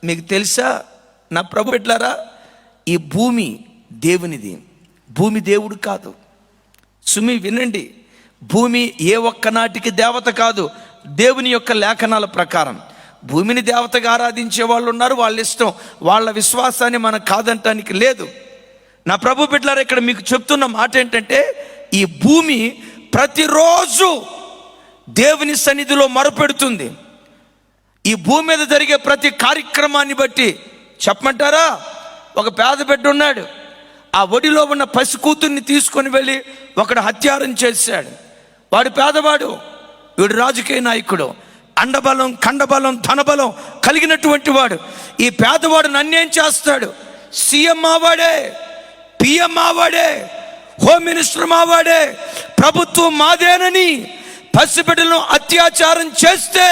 మీకు తెలుసా నా ప్రభు బిడ్డలారా, ఈ భూమి దేవునిది, భూమి దేవుడు కాదు. సుమి వినండి, భూమి ఏ ఒక్కనాటికి దేవత కాదు. దేవుని యొక్క లేఖనాల ప్రకారం భూమిని దేవతగా ఆరాధించే వాళ్ళు ఉన్నారు, వాళ్ళ ఇష్టం, వాళ్ళ విశ్వాసాన్ని మనం కాదంటానికి లేదు. నా ప్రభు బిడ్డలారా, ఇక్కడ మీకు చెప్తున్న మాట ఏంటంటే, ఈ భూమి ప్రతిరోజు దేవుని సన్నిధిలో మొరపెడుతుంది. ఈ భూమి మీద జరిగే ప్రతి కార్యక్రమాన్ని బట్టి చెప్పమంటారా, ఒక పేద బిడ్డ ఉన్నాడు, ఆ ఒడిలో ఉన్న పసి కూతుర్ని తీసుకొని వెళ్ళి ఒకడు హత్యారం చేశాడు. వాడు పేదవాడు, వీడు రాజకీయ నాయకుడు, అండబలం కండబలం ధనబలం కలిగినటువంటి వాడు. ఈ పేదవాడు నన్నేం చేస్తాడు? సీఎం మావాడే, పిఎం మావాడే, హోమ్ మినిస్టర్ మావాడే, ప్రభుత్వం మాదేనని పసిబిడ్డలను అత్యాచారం చేస్తే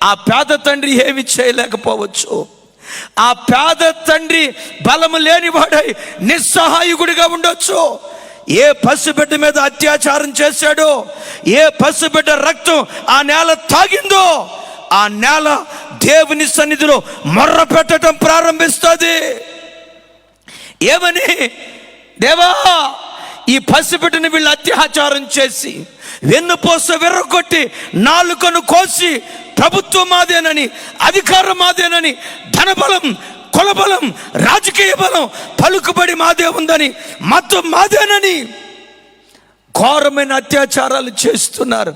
ఆ పేద తండ్రి ఏమి చేయలేకపోవచ్చు. ఆ పేద తండ్రి బలము లేనివాడై నిస్సహాయకుడిగా ఉండొచ్చు. ఏ పసిబిడ్డ మీద అత్యాచారం చేశాడో, ఏ పసిబిడ్డ రక్తం ఆ నేల తాగిందో, ఆ నేల దేవుని సన్నిధిలో మొర్ర పెట్టడం ప్రారంభిస్తుంది. ఏమని? దేవా, ఈ పసిబిడ్డని వీళ్ళు అత్యాచారం చేసి వెన్నుపోస విర్రగొట్టి నాలుకను కోసి ప్రభుత్వం మాదేనని, అధికారం మాదేనని, ధనబలం కులబలం రాజకీయ బలం పలుకుబడి మాదే ఉందని, మతం మాదేనని ఘోరమైన అత్యాచారాలు చేస్తున్నారు.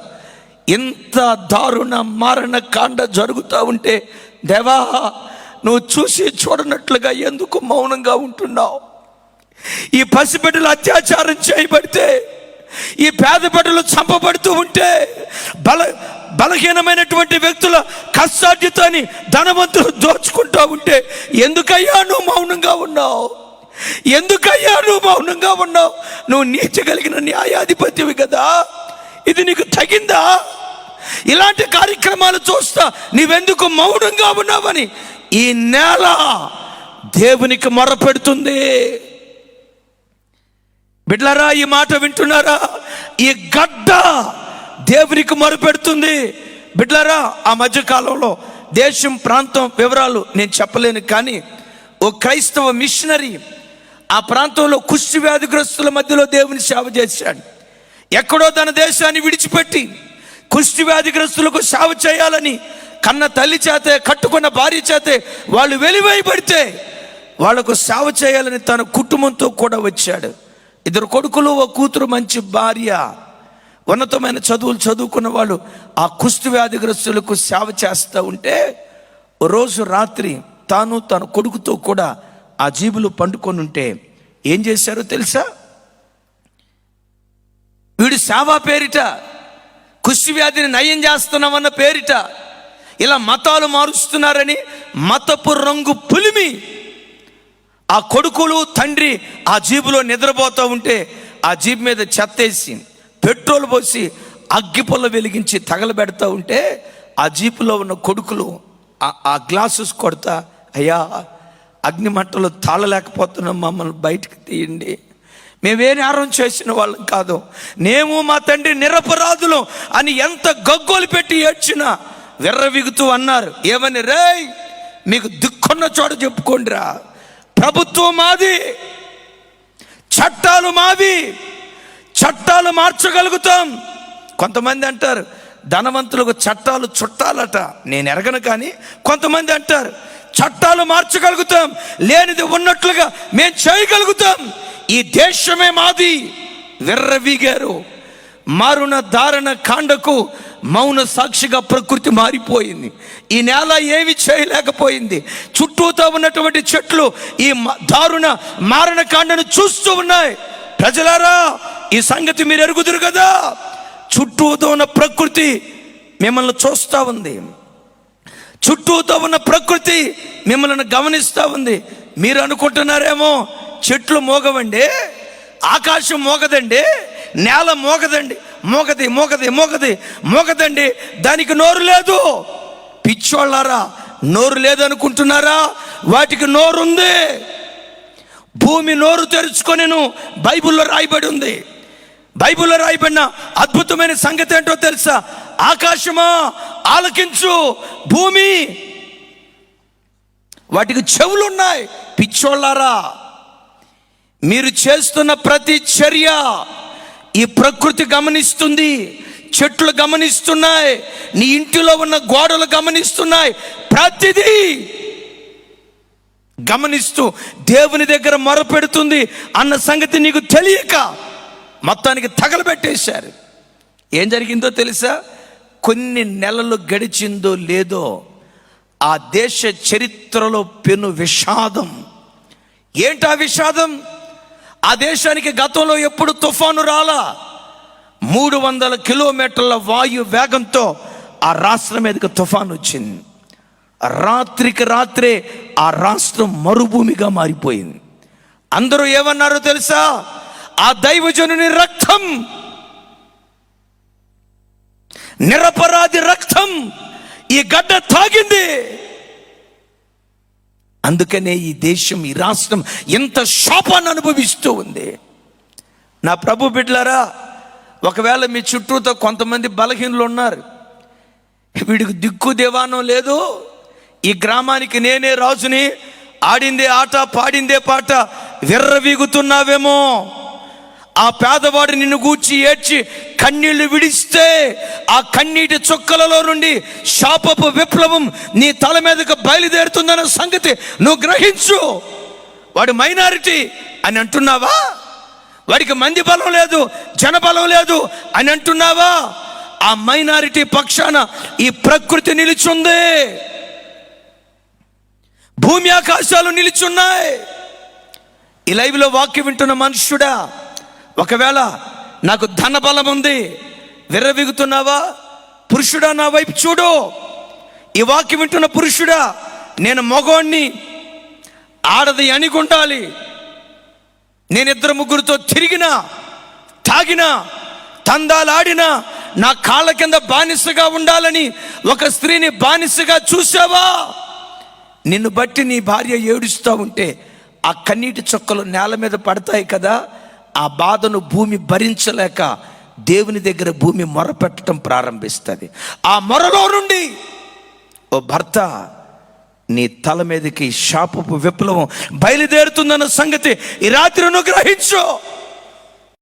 ఇంత దారుణ మారణ కాండ జరుగుతూ ఉంటే దేవా, నువ్వు చూసి చూడనట్లుగా ఎందుకు మౌనంగా ఉంటున్నావు? ఈ పసిబిడ్డలు అత్యాచారం చేయబడితే, ఈ పేద బిడ్డలు చంపబడుతూ ఉంటే, బలహీనమైనటువంటి వ్యక్తుల కష్టార్జితాన్ని ధనవంతులు దోచుకుంటూ ఉంటే ఎందుకయ్యా నువ్వు మౌనంగా ఉన్నావు? ఎందుకయ్యా నువ్వు మౌనంగా ఉన్నావు? నువ్వు నీతి కలిగిన న్యాయాధిపతివి కదా, ఇది నీకు తగిందా? ఇలాంటి కార్యక్రమాలు చూస్తా నీవెందుకు మౌనంగా ఉన్నావని ఈ నేల దేవునికి మొరపెడుతుంది. బిడ్డలారా, ఈ మాట వింటున్నారా? ఈ గడ్డ దేవునికి మొరపెడుతుంది. బిడ్డలారా, ఆ మధ్యకాలంలో దేశం ప్రాంతం వివరాలు నేను చెప్పలేను, కానీ ఓ క్రైస్తవ మిషనరీ ఆ ప్రాంతంలో కుష్టి వ్యాధిగ్రస్తుల మధ్యలో దేవుని సేవ చేశాడు. ఎక్కడో తన దేశాన్ని విడిచిపెట్టి కుష్టి వ్యాధిగ్రస్తులకు సేవ చేయాలని కన్న తల్లి చేతే, కట్టుకున్న భార్య చేతే వాళ్ళు వెలివేయబడితే వాళ్లకు సేవ చేయాలని తన కుటుంబంతో కూడా వచ్చాడు. 2 కొడుకులు, ఓ కూతురు, మంచి భార్య, ఉన్నతమైన చదువులు చదువుకున్న వాళ్ళు ఆ కుష్టి వ్యాధిగ్రస్తులకు సేవ చేస్తూ ఉంటే, రోజు రాత్రి తాను తన కొడుకుతో కూడా ఆ జీబులు పండుకొని ఉంటే ఏం చేశారో తెలుసా? వీడు సేవా పేరిట, కుష్టి వ్యాధిని నయం చేస్తున్నామన్న పేరిట ఇలా మతాలు మారుస్తున్నారని మతపు రంగు పులిమి ఆ కొడుకులు తండ్రి ఆ జీబులో నిద్రపోతూ ఉంటే ఆ జీబు మీద చెత్తేసి పెట్రోల్ పోసి అగ్గిపుల్ల వెలిగించి తగలబెడతా ఉంటే ఆ జీపులో ఉన్న కొడుకులు ఆ గ్లాసెస్ కొడతా, అయ్యా అగ్నిమంటలు తాళలేకపోతున్నాం, మమ్మల్ని బయటకు తీయండి, మేమే నేరం చేసిన వాళ్ళం కాదు, మేము మా తండ్రి నిరపరాధులం అని ఎంత గగ్గోలు పెట్టి ఏడ్చినా విర్రవిగుతూ అన్నారు. ఏమని? రేయ్, మీకు దిక్కున్న చోట చెప్పుకోండిరా, ప్రభుత్వం మాది, చట్టాలు మావి, చట్టాలు మార్చగలుగుతాం. కొంతమంది అంటారు ధనవంతులకు చట్టాలు చుట్టాలట, నేను ఎరగను, కానీ కొంతమంది అంటారు చట్టాలు మార్చగలుగుతాం, లేనిది ఉన్నట్లుగా మేము చేయగలుగుతాం, ఈ దేశమే మాది. విర్రవీగారు. మారున దారుణ కాండకు మౌన సాక్షిగా ప్రకృతి మారిపోయింది. ఈ నేల ఏమి చేయలేకపోయింది. చుట్టూతో ఉన్నటువంటి చెట్లు ఈ దారుణ మారణ కాండను చూస్తూ ఉన్నాయి. ప్రజలారా, ఈ సంగతి మీరు ఎరుగుదురు కదా, చుట్టూతో ఉన్న ప్రకృతి మిమ్మల్ని చూస్తూ ఉంది, చుట్టూతో ఉన్న ప్రకృతి మిమ్మల్ని గమనిస్తూ ఉంది. మీరు అనుకుంటున్నారేమో చెట్లు మోగవండి, ఆకాశం మోగదండి, నేల మోగదండి, మోగది మోగది మోగది మోగదండి, దానికి నోరు లేదు. పిచ్చోళ్ళారా, నోరు లేదనుకుంటున్నారా? వాటికి నోరుంది. భూమి నోరు తెరుచుకొనెను బైబిల్లో రాయబడి ఉంది. బైబిల్లో రాయబడిన అద్భుతమైన సంగతి ఏంటో తెలుసా? ఆకాశమా ఆలకించు, భూమి వాటికి చెవులున్నాయి. పిచ్చోళ్ళారా, మీరు చేస్తున్న ప్రతి చర్య ఈ ప్రకృతి గమనిస్తుంది, చెట్లు గమనిస్తున్నాయి, నీ ఇంటిలో ఉన్న గోడలు గమనిస్తున్నాయి. ప్రతిదీ గమనిస్తూ దేవుని దగ్గర మొరపెడుతుంది అన్న సంగతి నీకు తెలియక మొత్తానికి తగలబెట్టేశారు. ఏం జరిగిందో తెలుసా? కొన్ని నెలలు గడిచిందో లేదో ఆ దేశ చరిత్రలో పెను విషాదం. ఏంటా విషాదం? ఆ దేశానికి గతంలో ఎప్పుడు తుఫాను రాలా. 300 కిలోమీటర్ల వాయు వేగంతో ఆ రాష్ట్రం మీదకి తుఫాను వచ్చింది. రాత్రికి రాత్రే ఆ రాష్ట్రం మరుభూమిగా మారిపోయింది. అందరూ ఏమన్నారో తెలుసా? ఆ దైవజనుని రక్తం, నిరపరాధి రక్తం ఈ గడ్డ తాగింది. అందుకనే ఈ దేశం, ఈ రాష్ట్రం ఎంత శాపాన్ని అనుభవిస్తూ ఉంది. నా ప్రభు బిడ్డలారా, ఒకవేళ మీ చుట్టూతో కొంతమంది బలహీనులు ఉన్నారు, వీడికి దిక్కు దేవానం లేదు, ఈ గ్రామానికి నేనే రాజుని, ఆడిందే ఆట పాడిందే పాట విర్రవీగుతున్నావేమో, ఆ పేదవాడు నిన్ను గూర్చి ఏడ్చి కన్నీళ్లు విడిస్తే ఆ కన్నీటి చుక్కలలో నుండి శాపపు విప్లవం నీ తల మీదకు బయలుదేరుతుందన్న సంగతి నువ్వు గ్రహించు. వాడు మైనారిటీ అని అంటున్నావా? వాడికి మంది బలం లేదు, జనబలం లేదు అని అంటున్నావా? ఆ మైనారిటీ పక్షాన ఈ ప్రకృతి నిలిచుంది, భూమి ఆకాశాలు నిలిచున్నాయి. ఈ లైవ్లో వాక్యం వింటున్న మనుష్యుడా, ఒకవేళ నాకు ధన బలం ఉంది విర్రవీగుతున్నావా? పురుషుడా నా వైపు చూడు. ఈ వాక్యం వింటున్న పురుషుడా, నేను మగోణ్ణి, ఆడది అణిగుండాలి, నేను 2-3 తిరిగినా, తాగినా, తందాలాడినా నా కాళ్ళ కింద బానిసగా ఉండాలని ఒక స్త్రీని బానిసగా చూసావా? నిన్ను బట్టి నీ భార్య ఏడుస్తూ ఉంటే ఆ కన్నీటి చుక్కలు నేల మీద పడతాయి కదా. ఆ బాధను భూమి భరించలేక దేవుని దగ్గర భూమి మొరపెట్టడం ప్రారంభిస్తుంది. ఆ మొరలో నుండి, ఓ భర్త, నీ తల మీదకి శాపపు విప్లవం బయలుదేరుతుందన్న సంగతి ఈ రాత్రి నువ్వు గ్రహించు.